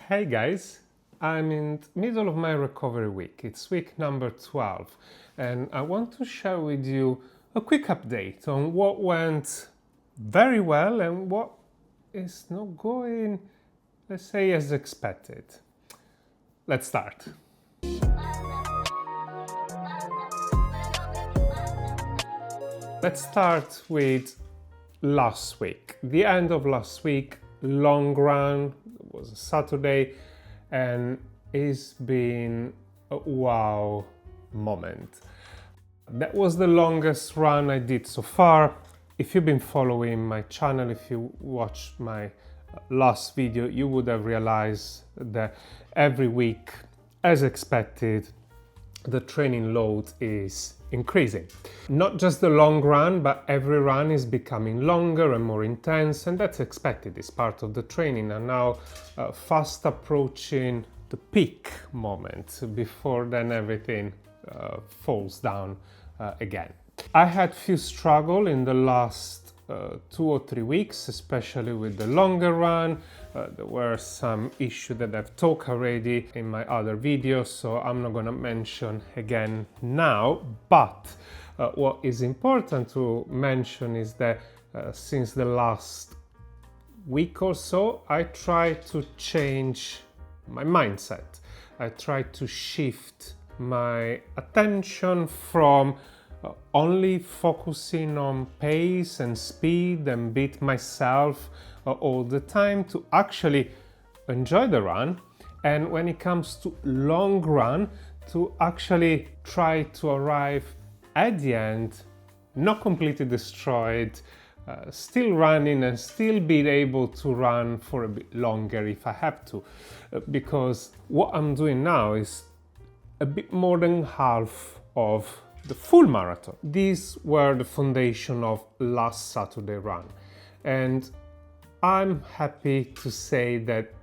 Hey guys, I'm in the middle of my recovery week. It's week number 12 and I want to share with you a quick update on what went very well and what is not going, let's say, as expected. Let's start. Let's start with last week. The end of last week, long run, it was a Saturday, and it's been a wow moment. That was the longest run I did so far. If you've been following my channel, if you watched my last video, you would have realized that every week, as expected, the training load is increasing. Not just the long run, but every run is becoming longer and more intense, and that's expected. It's part of the training. And now fast approaching the peak moment before then everything falls down again. I had few struggle in the last 2 or 3 weeks, especially with the longer run. There were some issues that I've talked already in my other videos, so I'm not going to mention again now. But what is important to mention is that since the last week or so, I tried to change my mindset. I tried to shift my attention from only focusing on pace and speed and beat myself all the time to actually enjoy the run, and when it comes to long run, to actually try to arrive at the end not completely destroyed, still running and still be able to run for a bit longer if I have to, because what I'm doing now is a bit more than half of the full marathon. These were the foundation of last Saturday run, and I'm happy to say that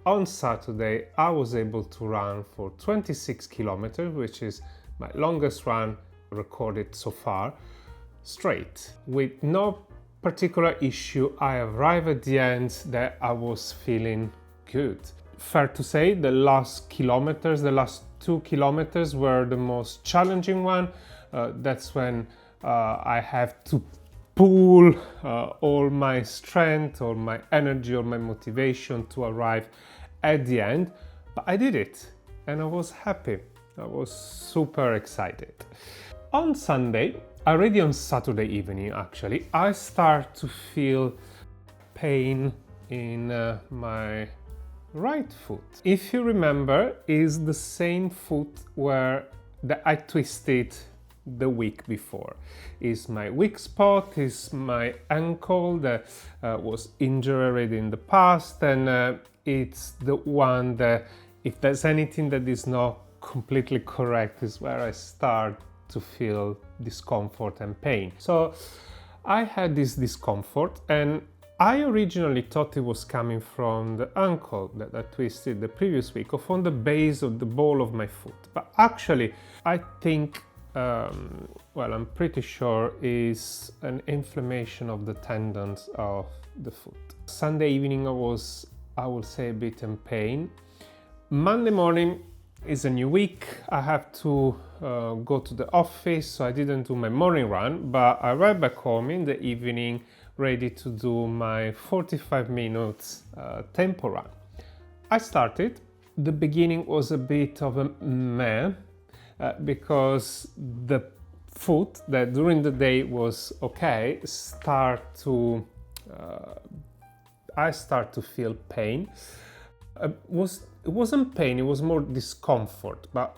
on Saturday I was able to run for 26 kilometers, which is my longest run recorded so far, straight, with no particular issue. I arrived at the end that I was feeling good. Fair to say the last 2 kilometers were the most challenging one. That's when I have to pull all my strength, all my energy, all my motivation to arrive at the end. But I did it and I was happy. I was super excited. On Sunday, already on Saturday evening actually, I start to feel pain in my right foot. If you remember, is the same foot where that I twisted the week before. Is my weak spot, is my ankle that was injured already in the past, and it's the one that, if there's anything that is not completely correct, is where I start to feel discomfort and pain. So I had this discomfort, and I originally thought it was coming from the ankle that I twisted the previous week, or from the base of the ball of my foot. But actually, I think, well, I'm pretty sure is an inflammation of the tendons of the foot. Sunday evening I was, I would say, a bit in pain. Monday morning is a new week. I have to go to the office, so I didn't do my morning run, but I arrived back home in the evening ready to do my 45 minutes tempo run. I started. The beginning was a bit of a meh, because the foot that during the day was okay I start to feel pain. It wasn't pain, it was more discomfort, but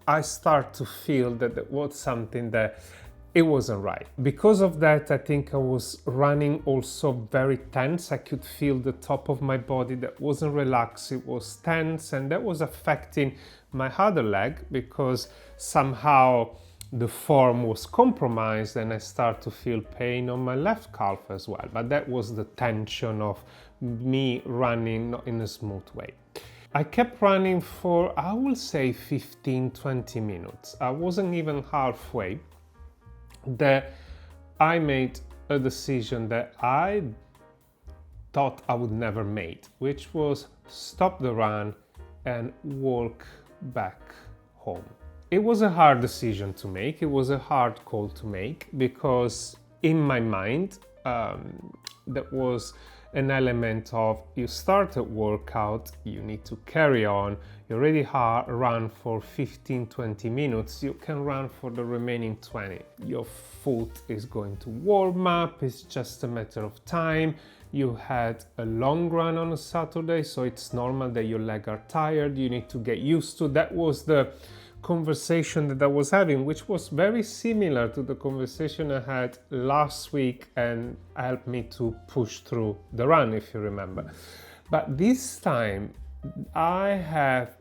I start to feel that there was something that it wasn't right. Because of that, I think I was running also very tense. I could feel the top of my body that wasn't relaxed, it was tense, and that was affecting my other leg because somehow the form was compromised and I start to feel pain on my left calf as well. But that was the tension of me running not in a smooth way. I kept running for, I will say, 15-20 minutes. I wasn't even halfway. That I made a decision that I thought I would never make, which was stop the run and walk back home. It was a hard decision to make. It was a hard call to make because in my mind, there was an element of you start a workout, you need to carry on, you already run for 15-20 minutes, you can run for the remaining 20. Your foot is going to warm up, it's just a matter of time. You had a long run on a Saturday, so it's normal that your legs are tired, you need to get used to. That was the conversation that I was having, which was very similar to the conversation I had last week and helped me to push through the run, if you remember. But this time I have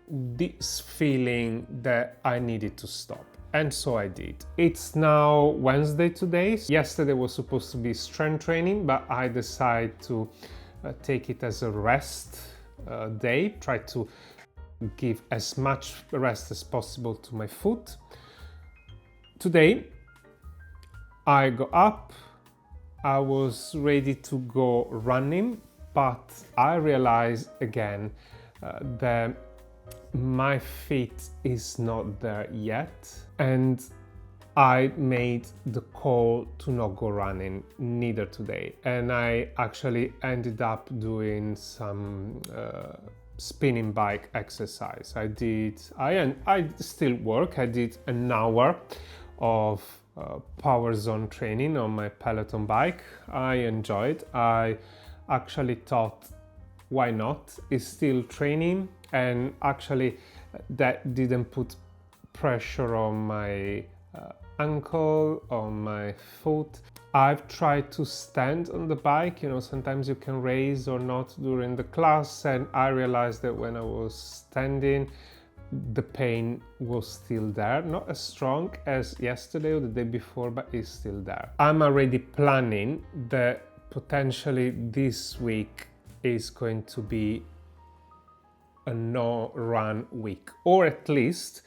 this feeling that I needed to stop. And so I did. It's now Wednesday today. Yesterday was supposed to be strength training, but I decided to take it as a rest day, try to give as much rest as possible to my foot. Today, I got up, I was ready to go running, but I realized again that my feet is not there yet, and I made the call to not go running neither today, and I actually ended up doing some spinning bike exercise. I still work. I did an hour of power zone training on my Peloton bike. I enjoyed. I actually thought, why not? It's still training, and actually that didn't put pressure on my ankle, on my foot. I've tried to stand on the bike, sometimes you can raise or not during the class, and I realized that when I was standing, the pain was still there, not as strong as yesterday or the day before, but it's still there. I'm already planning that potentially this week is going to be a no-run week, or at least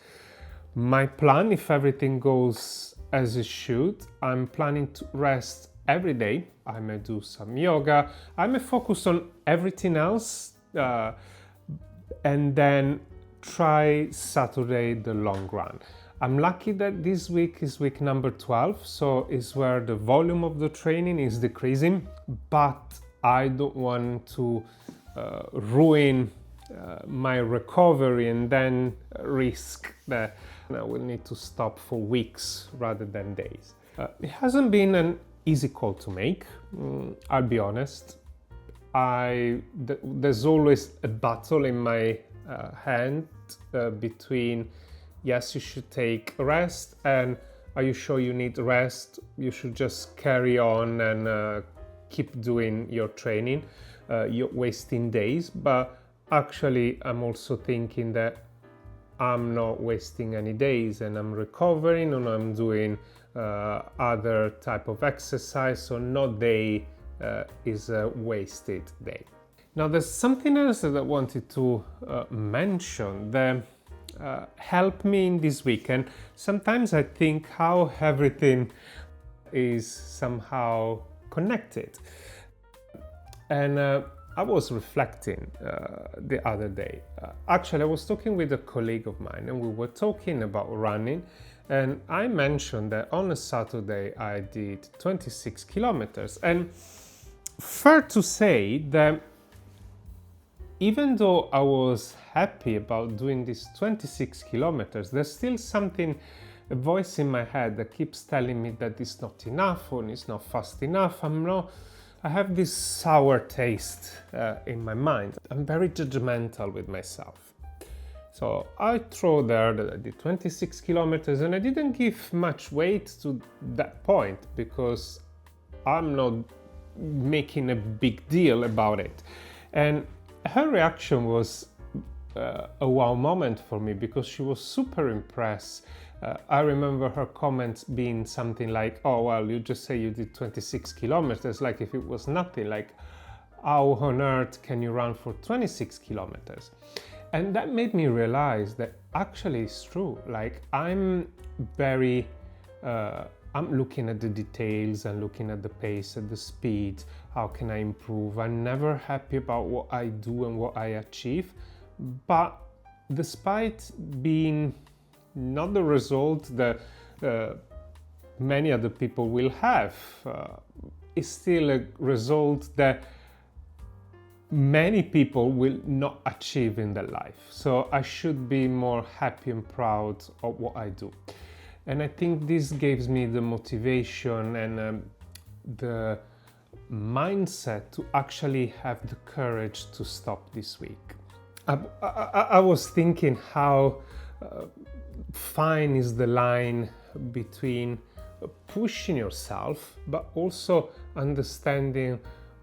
my plan, if everything goes as it should, I'm planning to rest every day. I may do some yoga, I may focus on everything else, and then try Saturday the long run. I'm lucky that this week is week number 12, so it's where the volume of the training is decreasing, but I don't want to ruin my recovery and then risk that I will need to stop for weeks rather than days. It hasn't been an easy call to make, I'll be honest. There's always a battle in my hand between yes, you should take a rest, and are you sure you need rest? You should just carry on and keep doing your training. You're wasting days, but actually I'm also thinking that I'm not wasting any days and I'm recovering, and I'm doing other type of exercise, so no day is a wasted day. Now there's something else that I wanted to mention that helped me in this weekend. Sometimes I think how everything is somehow connected, and I was reflecting the other day. Actually, I was talking with a colleague of mine, and we were talking about running, and I mentioned that on a Saturday I did 26 kilometers, and fair to say that even though I was happy about doing these 26 kilometers, there's still something, a voice in my head that keeps telling me that it's not enough or it's not fast enough. I have this sour taste in my mind. I'm very judgmental with myself. So I throw there that I did 26 kilometers, and I didn't give much weight to that point because I'm not making a big deal about it. And her reaction was a wow moment for me because she was super impressed. I remember her comments being something like, oh, well, you just say you did 26 kilometers, like if it was nothing, like how on earth can you run for 26 kilometers? And that made me realize that actually it's true. Like I'm very I'm looking at the details and looking at the pace, at the speed, how can I improve. I'm never happy about what I do and what I achieve, but despite being not the result that many other people will have, it's still a result that many people will not achieve in their life. So I should be more happy and proud of what I do. And I think this gives me the motivation and the mindset to actually have the courage to stop this week. I was thinking how fine is the line between pushing yourself, but also understanding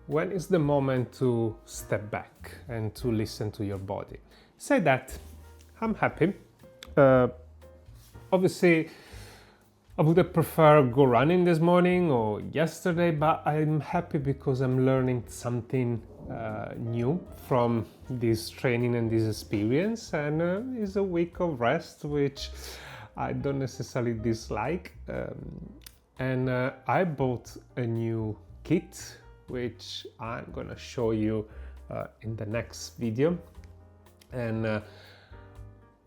when is the moment to step back and to listen to your body. Say that, I'm happy. Obviously, I would have preferred go running this morning or yesterday, but I'm happy because I'm learning something new from this training and this experience, and it's a week of rest, which I don't necessarily dislike. And I bought a new kit, which I'm gonna show you in the next video, and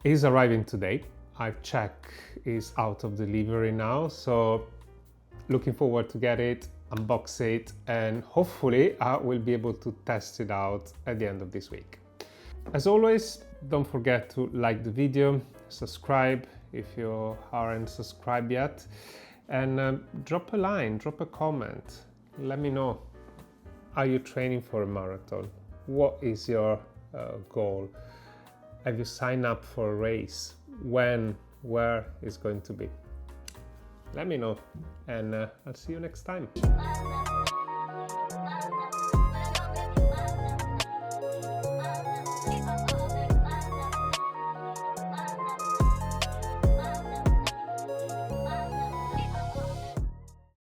is arriving today. I've checked, is out of delivery now, so looking forward to get it, unbox it, and hopefully I will be able to test it out at the end of this week. As always, don't forget to like the video, subscribe if you aren't subscribed yet, and drop a line, drop a comment. Let me know, are you training for a marathon? What is your goal? Have you signed up for a race? When, where is going to be? Let me know, and I'll see you next time.